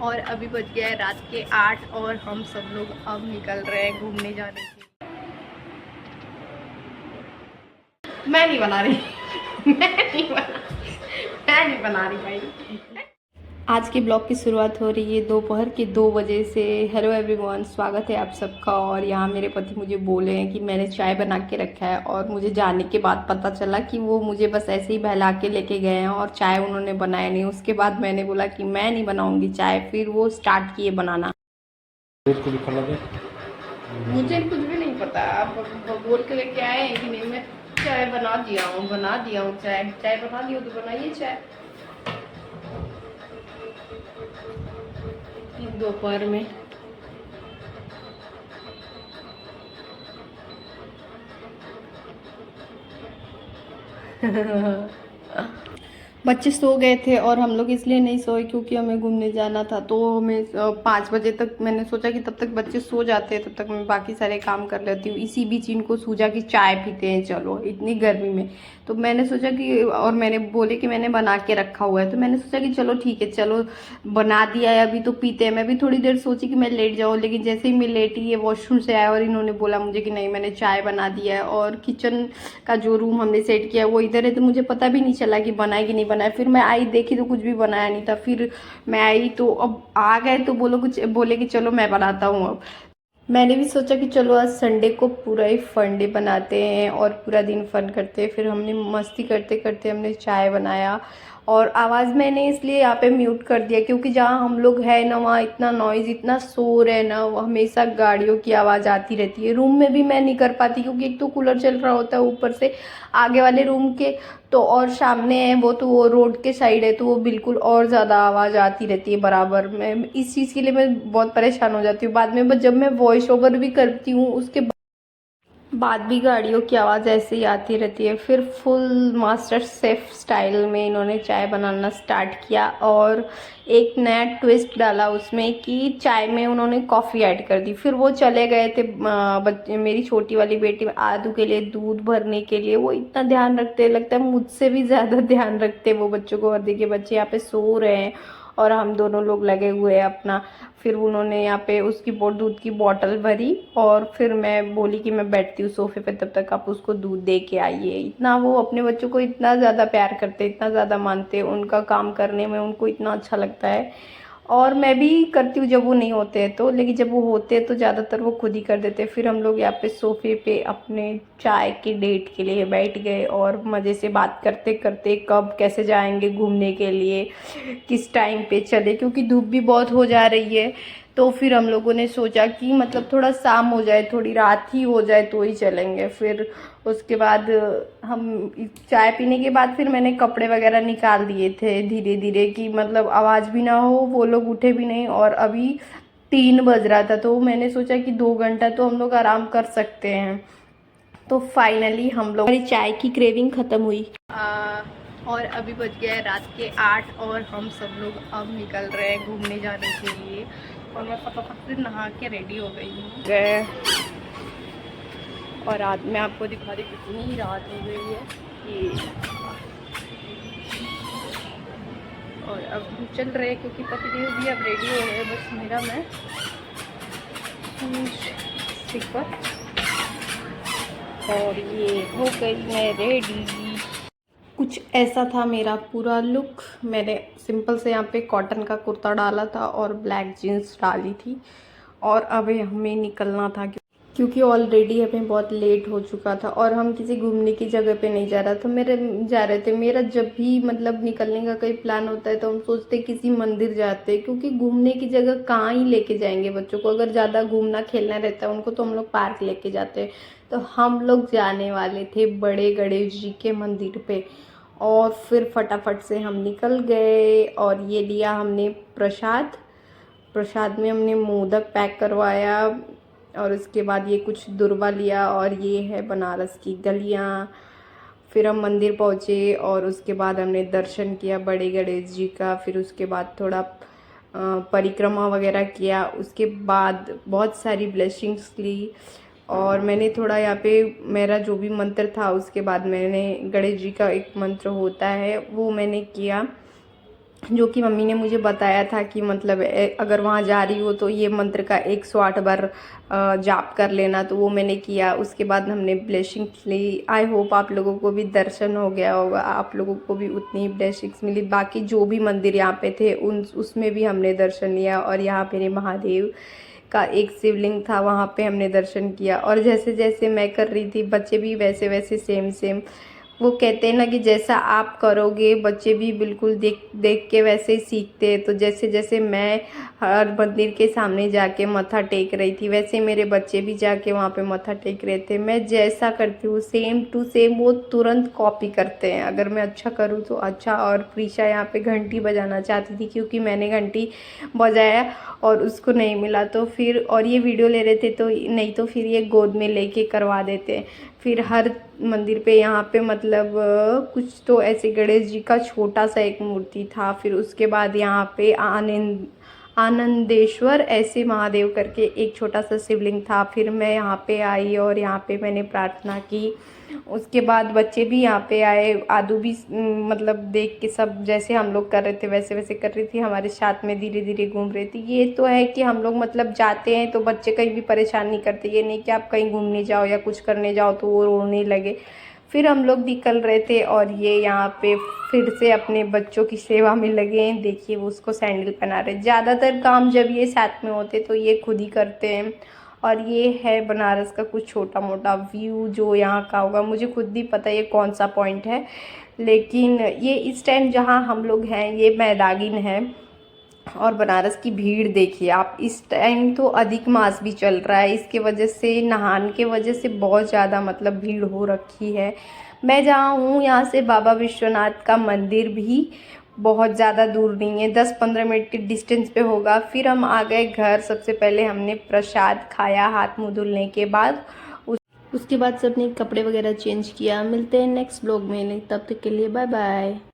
और अभी बज गया है रात के 8 और हम सब लोग अब निकल रहे हैं घूमने जाने के लिए। मैं नहीं बना रही मैं नहीं बना रही भाई। आज के ब्लॉग की शुरुआत हो रही है दोपहर के 2 बजे से। हेलो एवरीवन, स्वागत है आप सबका। और यहाँ मेरे पति मुझे बोले हैं कि मैंने चाय बना के रखा है, और मुझे जाने के बाद पता चला कि वो मुझे बस ऐसे ही बहला के लेके गए हैं और चाय उन्होंने बनाया नहीं। उसके बाद मैंने बोला कि मैं नहीं बनाऊंगी चाय, फिर वो स्टार्ट किए बनाना। मुझे कुछ भी नहीं पता, आप बोल के लेके आए हैं कि नहीं। मैं चाय बना दिया हूँ चाय चाय बना दी हो तो बनाइए चाय दोपहर में। बच्चे सो गए थे और हम लोग इसलिए नहीं सोए क्योंकि हमें घूमने जाना था। तो हमें 5 बजे तक मैंने सोचा कि तब तक बच्चे सो जाते हैं, तब तक मैं बाकी सारे काम कर लेती हूँ। इसी बीच इनको सूझा कि चाय पीते हैं चलो इतनी गर्मी में। तो मैंने सोचा कि, और मैंने बोले कि मैंने बना के रखा हुआ है, तो मैंने सोचा कि चलो ठीक है, चलो बना दिया है अभी तो पीते हैं। मैं भी थोड़ी देर सोची कि मैं लेट जाऊँ, लेकिन जैसे ही मैं लेटी ये वॉशरूम से आया और इन्होंने बोला मुझे कि नहीं मैंने चाय बना दिया है। और किचन का जो रूम हमने सेट किया वो इधर है, तो मुझे पता भी नहीं चला कि बनाए कि नहीं बनाए। फिर मैं आई देखी तो कुछ भी बनाया नहीं था। फिर मैं आई तो अब आ गए तो बोले कि चलो मैं बनाता हूँ अब। मैंने भी सोचा कि चलो आज संडे को पूरा ही फन डे बनाते हैं और पूरा दिन फन करते हैं। फिर हमने मस्ती करते करते हमने चाय बनाया। और आवाज़ मैंने इसलिए यहाँ पे म्यूट कर दिया क्योंकि जहाँ हम लोग हैं ना वहाँ इतना नॉइज़, इतना शोर है ना, वो हमेशा गाड़ियों की आवाज़ आती रहती है। रूम में भी मैं नहीं कर पाती क्योंकि एक तो कूलर चल रहा होता है ऊपर से आगे वाले रूम के, तो और सामने है वो, तो वो रोड के साइड है, तो वो बिल्कुल और ज़्यादा आवाज़ आती रहती है बराबर में। इस चीज़ के लिए मैं बहुत परेशान हो जाती हूँ बाद में। बट जब मैं वॉइस ओवर भी करती हूँ उसके बाद भी गाड़ियों की आवाज़ ऐसे ही आती रहती है। फिर फुल मास्टर शेफ स्टाइल में इन्होंने चाय बनाना स्टार्ट किया और एक नया ट्विस्ट डाला उसमें कि चाय में उन्होंने कॉफ़ी ऐड कर दी। फिर वो चले गए थे बच्चे, मेरी छोटी वाली बेटी आदू के लिए दूध भरने के लिए। वो इतना ध्यान रखते, लगता है मुझसे भी ज़्यादा ध्यान रखते वो बच्चों को। और देखिए बच्चे यहाँ पे सो रहे हैं और हम दोनों लोग लगे हुए हैं अपना। फिर उन्होंने यहाँ पे उसकी दूध की बॉटल भरी और फिर मैं बोली कि मैं बैठती हूँ सोफे पे, तब तक आप उसको दूध दे के आइए। इतना वो अपने बच्चों को इतना ज़्यादा प्यार करते, इतना ज़्यादा मानते, उनका काम करने में उनको इतना अच्छा लगता है। और मैं भी करती हूँ जब वो नहीं होते हैं तो, लेकिन जब वो होते हैं तो ज़्यादातर वो खुद ही कर देते हैं। फिर हम लोग यहाँ पे सोफे पे अपने चाय की डेट के लिए बैठ गए और मज़े से बात करते करते कब कैसे जाएंगे घूमने के लिए, किस टाइम पे चले, क्योंकि धूप भी बहुत हो जा रही है। तो फिर हम लोगों ने सोचा कि मतलब थोड़ा शाम हो जाए, थोड़ी रात ही हो जाए तो ही चलेंगे। फिर उसके बाद हम चाय पीने के बाद फिर मैंने कपड़े वगैरह निकाल दिए थे धीरे धीरे, कि मतलब आवाज़ भी ना हो, वो लोग उठे भी नहीं। और अभी 3 बज रहा था तो मैंने सोचा कि 2 घंटा तो हम लोग आराम कर सकते हैं। तो फाइनली हम लोग, हमारी चाय की क्रेविंग ख़त्म हुई। और अभी बज गया है रात के 8 और हम सब लोग अब निकल रहे हैं घूमने जाने के लिए। और मैं फटाफट से नहा के रेडी हो गई हूँ। और रात में आपको दिखा रही कितनी रात हो गई है ये। और अब हम चल रहे हैं क्योंकि पतिदेव भी अब रेडी हो रहे हैं। बस मेरा मैं स्टिकर और ये हो गई मैं रेडी। कुछ ऐसा था मेरा पूरा लुक। मैंने सिंपल से यहाँ पे कॉटन का कुर्ता डाला था और ब्लैक जीन्स डाली थी। और अब हमें निकलना था क्योंकि ऑलरेडी हमें बहुत लेट हो चुका था और हम किसी घूमने की जगह पे नहीं जा रहे थे। मेरा जब भी मतलब निकलने का कोई प्लान होता है तो हम सोचते किसी मंदिर जाते, क्योंकि घूमने की जगह कहाँ ही लेके जाएंगे बच्चों को। अगर ज़्यादा घूमना खेलना रहता है उनको तो हम लोग पार्क लेके जाते हैं। तो हम लोग जाने वाले थे बड़े गणेश जी के मंदिर पे। और फिर फटाफट से हम निकल गए और ये लिया हमने प्रसाद। प्रसाद में हमने मोदक पैक करवाया और उसके बाद ये कुछ दुर्वा लिया और ये है बनारस की गलियाँ। फिर हम मंदिर पहुँचे और उसके बाद हमने दर्शन किया बड़े गणेश जी का। फिर उसके बाद थोड़ा परिक्रमा वगैरह किया। उसके बाद बहुत सारी ब्लेसिंग्स ली और मैंने थोड़ा यहाँ पे मेरा जो भी मंत्र था उसके बाद मैंने गणेश जी का एक मंत्र होता है वो मैंने किया। जो कि मम्मी ने मुझे बताया था कि मतलब अगर वहाँ जा रही हो तो ये मंत्र का 108 बार जाप कर लेना। तो वो मैंने किया। उसके बाद हमने ब्लेसिंग्स ली। आई होप आप लोगों को भी दर्शन हो गया होगा, आप लोगों को भी उतनी ही ब्लेसिंग्स मिली। बाकी जो भी मंदिर यहाँ पे थे उसमें भी हमने दर्शन लिया। और यहाँ मेरे महादेव का एक शिवलिंग था, वहाँ पे हमने दर्शन किया। और जैसे जैसे मैं कर रही थी बच्चे भी वैसे वैसे सेम सेम, वो कहते हैं ना कि जैसा आप करोगे बच्चे भी बिल्कुल देख देख के वैसे ही सीखते हैं। तो जैसे जैसे मैं हर मंदिर के सामने जाके मत्था टेक रही थी वैसे मेरे बच्चे भी जाके वहाँ पे मत्था टेक रहे थे। मैं जैसा करती हूँ सेम टू सेम वो तुरंत कॉपी करते हैं। अगर मैं अच्छा करूँ तो अच्छा। और प्रीशा यहाँ पे घंटी बजाना चाहती थी क्योंकि मैंने घंटी बजाया और उसको नहीं मिला। तो फिर और ये वीडियो ले रहे थे तो नहीं तो फिर ये गोद में लेके करवा देते। फिर हर मंदिर पे यहाँ पे मतलब कुछ तो ऐसे गणेश जी का छोटा सा एक मूर्ति था। फिर उसके बाद यहाँ पे आनंदेश्वर ऐसे महादेव करके एक छोटा सा शिवलिंग था। फिर मैं यहाँ पे आई और यहाँ पे मैंने प्रार्थना की। उसके बाद बच्चे भी यहाँ पे आए। आदू भी मतलब देख के सब जैसे हम लोग कर रहे थे वैसे वैसे कर रही थी, हमारे साथ में धीरे धीरे घूम रही थी। ये तो है कि हम लोग मतलब जाते हैं तो बच्चे कहीं भी परेशान नहीं करते। ये नहीं कि आप कहीं घूमने जाओ या कुछ करने जाओ तो वो रोने लगे। फिर हम लोग निकल रहे थे और ये यहाँ पे फिर से अपने बच्चों की सेवा में लगे हैं। देखिए वो उसको सैंडल पहना रहे। ज़्यादातर काम जब ये साथ में होते तो ये खुद ही करते हैं। और ये है बनारस का कुछ छोटा मोटा व्यू जो यहाँ का होगा। मुझे खुद नहीं पता ये कौन सा पॉइंट है, लेकिन ये इस टाइम जहाँ हम लोग हैं ये मैदागिन है। और बनारस की भीड़ देखिए आप, इस टाइम तो अधिक मास भी चल रहा है, इसके वजह से नहान के वजह से बहुत ज़्यादा मतलब भीड़ हो रखी है। मैं जहाँ हूँ यहाँ से बाबा विश्वनाथ का मंदिर भी बहुत ज़्यादा दूर नहीं है, 10-15 मिनट के डिस्टेंस पे होगा। फिर हम आ गए घर। सबसे पहले हमने प्रसाद खाया हाथ मुँह धुलने के बाद। उसके बाद सबने कपड़े वगैरह चेंज किया। मिलते हैं नेक्स्ट ब्लॉग में, तब तक के लिए बाय बाय।